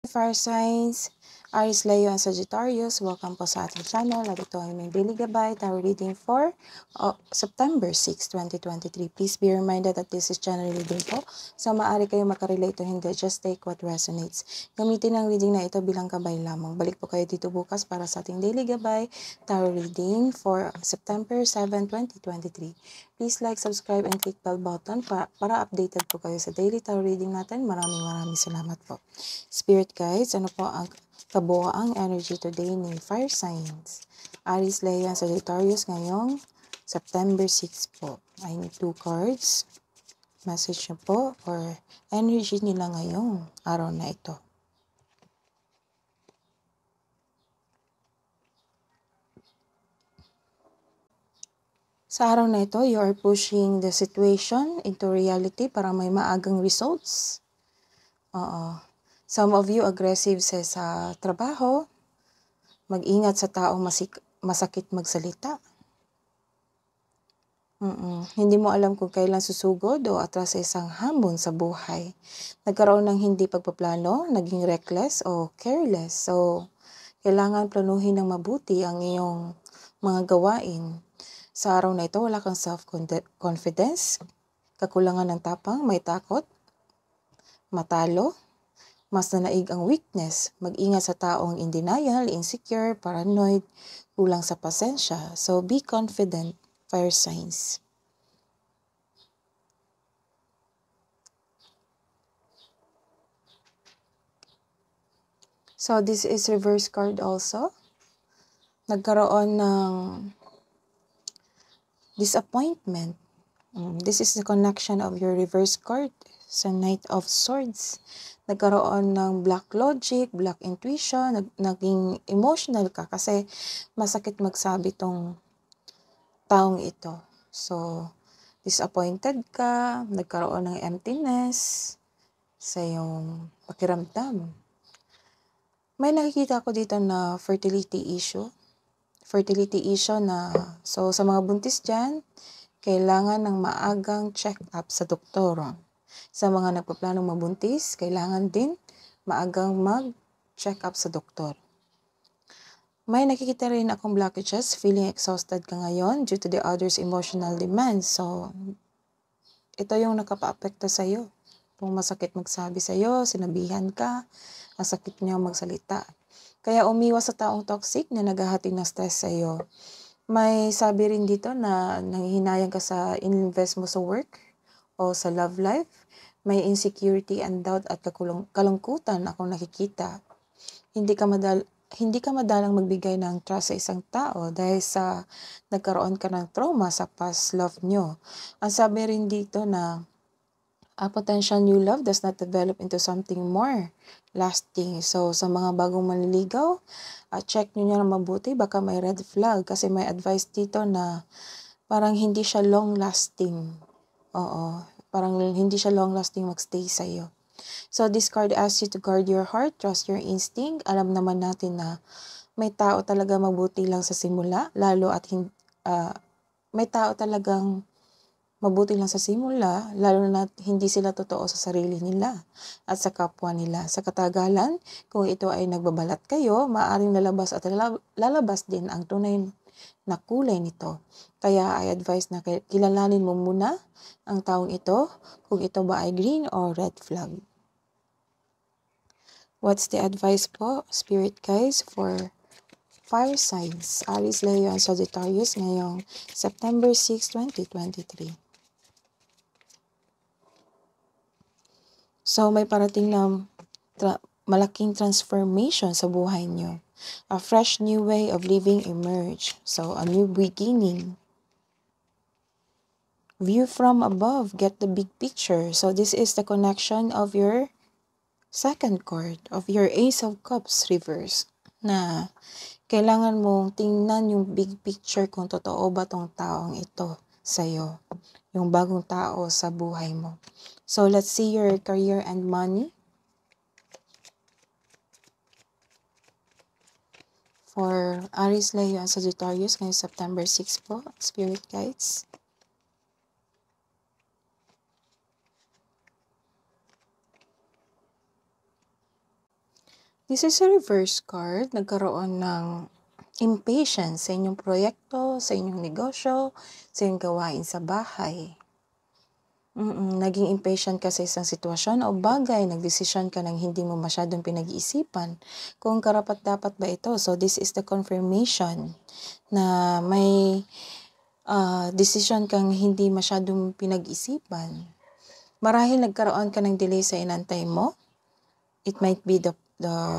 Fire signs, Aries, Leo, and Sagittarius, welcome po sa ating channel. At ito ay may daily gabay, tarot reading for September 6, 2023. Please be reminded that this is general reading po. So maaari kayo makarelate o hindi, just take what resonates. Gamitin ang reading na ito bilang gabay lamang. Balik po kayo dito bukas para sa ating daily gabay, tarot reading for September 7, 2023. Please like, subscribe, and click bell button para updated po kayo sa daily tarot reading natin. Maraming salamat po. Spirit guides, ano po ang kabuoang energy today ni fire signs? Aries, Leo, and Sagittarius ngayong September 6 po. I need 2 cards. Message nyo po or energy nila ngayong araw na ito. Sa araw na ito, you are pushing the situation into reality para may maagang results. Some of you aggressive sa trabaho. Mag-ingat sa taong masakit magsalita. Hindi mo alam kung kailan susugod o atras sa isang hamon sa buhay. Nagkaroon ng hindi pagpaplano, naging reckless o careless. So, kailangan planuhin ng mabuti ang iyong mga gawain. Sa araw na ito, wala kang self-confidence, kakulangan ng tapang, may takot, matalo, mas nanaig ang weakness, mag-ingat sa taong in denial, insecure, paranoid, kulang sa pasensya. So, be confident, fire signs. So, this is reverse card also. Nagkaroon ng disappointment. This is the connection of your reverse card sa Knight of Swords. Nagkaroon ng black logic, black intuition, naging emotional ka kasi masakit magsabi tong taong ito. So, disappointed ka, nagkaroon ng emptiness sa iyong pakiramdam. May nakikita ko dito na fertility issue. Fertility issue na, so sa mga buntis dyan, kailangan ng maagang check-up sa doktor. Sa mga nagpaplanong mabuntis, kailangan din maagang mag-check-up sa doktor. May nakikita rin akong blockages, feeling exhausted ka ngayon due to the other's emotional demands. So, ito yung nakapa-apekto sa'yo. Kung masakit magsabi sa'yo, sinabihan ka, masakit niya magsalita. Kaya umiwas sa taong toxic na naghahatid ng stress sa'yo. May sabi rin dito na nanghihinayang ka sa invest mo sa work o sa love life. May insecurity and doubt at kalungkutan akong nakikita. Hindi ka madalang magbigay ng trust sa isang tao dahil sa nagkaroon ka ng trauma sa past love nyo. Ang sabi rin dito na a potential new love does not develop into something more lasting. So, sa mga bagong manliligaw, check nyo niya mabuti, baka may red flag kasi may advice dito na parang hindi siya long lasting. Parang hindi siya long lasting magstay sa'yo. So, this card asks you to guard your heart, trust your instinct. Alam naman natin na may tao talaga mabuti lang sa simula, lalo at may tao talagang mabuti lang sa simula, lalo na hindi sila totoo sa sarili nila at sa kapwa nila. Sa katagalan, kung ito ay nagbabalat kayo, maaaring lalabas at lalabas din ang tunay na kulay nito. Kaya I advise na kilalanin mo muna ang taong ito, kung ito ba ay green or red flag. What's the advice po, Spirit guys, for fire signs, Aries, Leo, and Sagittarius ngayong September 6, 2023? So, may parating na malaking transformation sa buhay nyo. A fresh new way of living emerge. So, a new beginning. View from above. Get the big picture. So, this is the connection of your second card, of your Ace of Cups reverse. Na kailangan mong tingnan yung big picture kung totoo ba tong taong ito sa'yo. Yung bagong tao sa buhay mo. So, let's see your career and money. For Aries, Leo, and Sagittarius ngayong September 6 po, Spirit Guides. This is a reverse card. Nagkaroon ng impatience sa inyong proyekto, sa inyong negosyo, sa inyong gawain sa bahay. Naging impatient ka sa isang sitwasyon o bagay, nagdesisyon ka ng hindi mo masyadong pinag-iisipan kung karapat-dapat ba ito. So, this is the confirmation na may decision kang hindi masyadong pinag-isipan. Marahil nagkaroon ka ng delay sa inantay mo. It might be the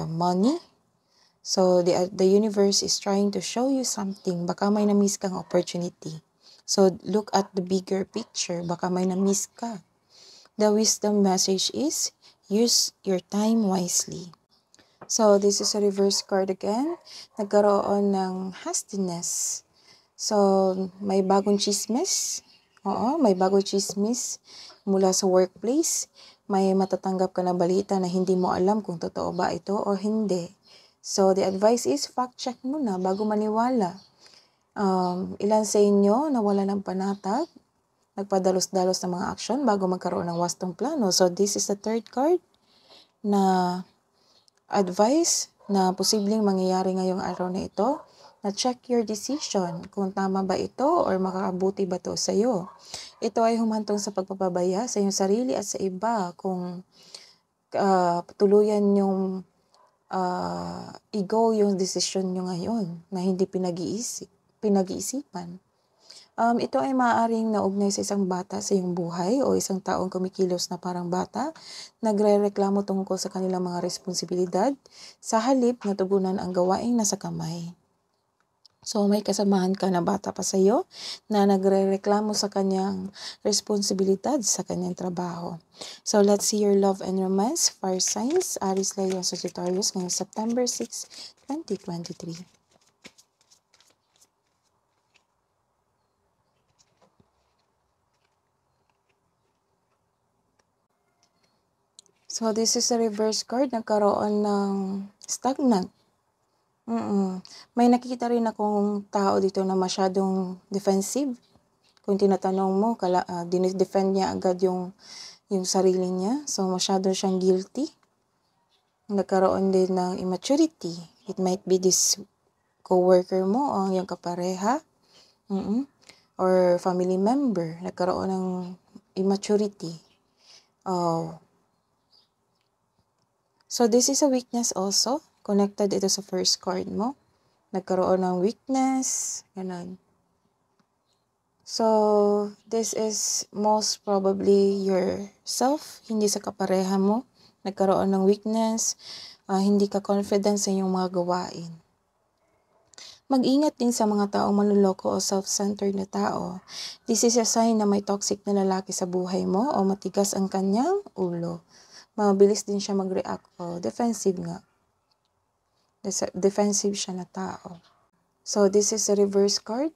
money. So, the universe is trying to show you something. Baka may na-miss kang opportunity. So, look at the bigger picture. Baka may na-miss ka. The wisdom message is, use your time wisely. So, this is a reverse card again. Nagkaroon ng hastiness. So, may bagong chismis. Oo, may bagong chismis mula sa workplace. May matatanggap ka na balita na hindi mo alam kung totoo ba ito o hindi. So, the advice is, fact-check muna bago maniwala. Ilan sa inyo nawala ng panatag, nagpadalos-dalos ng mga aksyon bago magkaroon ng wastong plano. So, this is the third card na advice na posibleng mangyayari ngayong araw na ito, na check your decision kung tama ba ito or makakabuti ba ito sa iyo. Ito ay humantong sa pagpapabaya sa iyong sarili at sa iba kung tuluyan yung ego yung decision nyo ngayon na hindi pinag-iisipan. Ito ay maaaring naugnay sa isang bata sa iyong buhay o isang taong kumikilos na parang bata, nagre-reklamo tungkol sa kanilang mga responsibilidad sa halip na tugunan ang gawaing nasa kamay. So, may kasamahan ka na bata pa sa iyo na nagre-reklamo sa kanyang responsibilidad sa kanyang trabaho. So, let's see your love and romance. Fire signs, Aries, Leo, Sagittarius, ngayong September 6, 2023. So, this is a reverse card. Nagkaroon ng stagnant. May nakikita rin akong tao dito na masyadong defensive. Kung tinatanong mo, dinidefend niya agad yung sarili niya. So, masyado siyang guilty. Nagkaroon din ng immaturity. It might be this co-worker mo o yung kapareha. Or family member. Nagkaroon ng immaturity. So, this is a weakness also. Connected ito sa first card mo. Nagkaroon ng weakness. Ganun. So, this is most probably yourself, hindi sa kapareha mo. Nagkaroon ng weakness, hindi ka confident sa iyong mga gawain. Mag-ingat din sa mga taong manloloko o self-centered na tao. This is a sign na may toxic na lalaki sa buhay mo o matigas ang kanyang ulo. Mabilis din siya mag-react o defensive nga. Defensive siya na tao. So, this is a reverse card.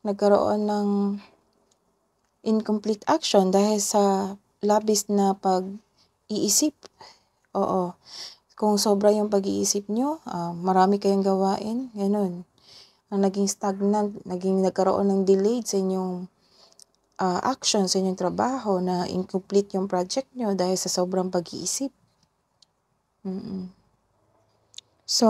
Nagkaroon ng incomplete action dahil sa labis na pag-iisip. Oo. Kung sobra yung pag-iisip nyo, marami kayong gawain, ganun. Naging stagnant, nagkaroon ng delay sa inyong action, sa inyong trabaho, na incomplete yung project nyo dahil sa sobrang pag-iisip. So,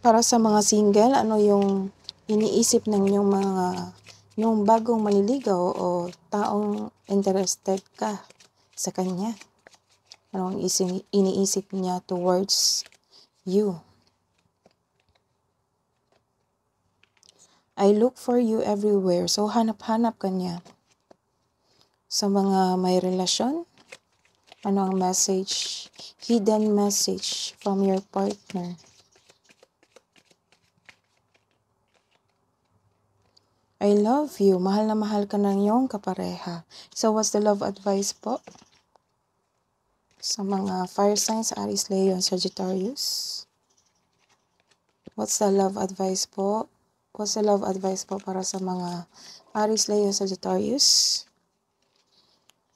para sa mga single, ano yung iniisip ng yung bagong manliligaw o taong interested ka sa kanya? Ano ang iniisip niya towards you? I look for you everywhere. So, hanap-hanap ka niya. Sa mga may relasyon, ano ang message? Hidden message from your partner. I love you. Mahal na mahal ka ng iyong kapareha. So, what's the love advice po? Sa mga fire signs, Aries, Leo, Sagittarius. What's the love advice po? What's the love advice po para sa mga Aries, Leo, Sagittarius?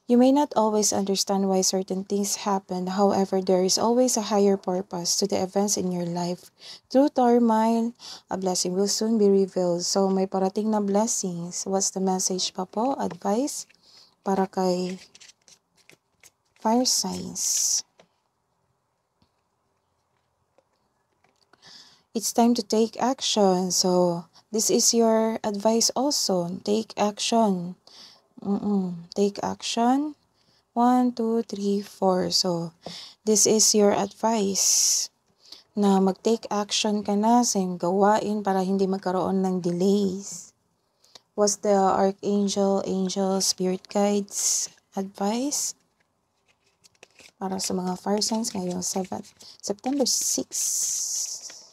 You may not always understand why certain things happen. However, there is always a higher purpose to the events in your life. Through turmoil, a blessing will soon be revealed. So, may parating na blessings. What's the message pa po? Advice para kay Fire signs. It's time to take action. So, this is your advice also. Take action. Take action. 1, 2, 3, 4. So, this is your advice na mag-take action ka na sa iyong gawain para hindi magkaroon ng delays. Was the Archangel, Angel, Spirit Guides advice para sa mga fire signs ngayong September 6.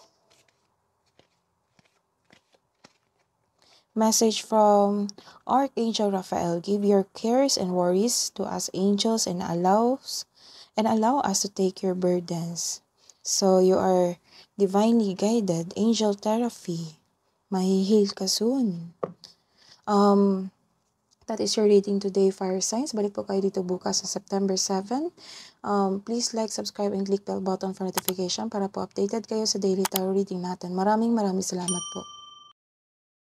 Message from Archangel Raphael. Give your cares and worries to us angels and allow us to take your burdens. So you are divinely guided. Angel therapy. Mahihil ka soon. That is your reading today, fire signs. Balik po kayo dito bukas sa September 7. Please like, subscribe, and click bell button for notification para po updated kayo sa daily tarot reading natin. Maraming salamat po.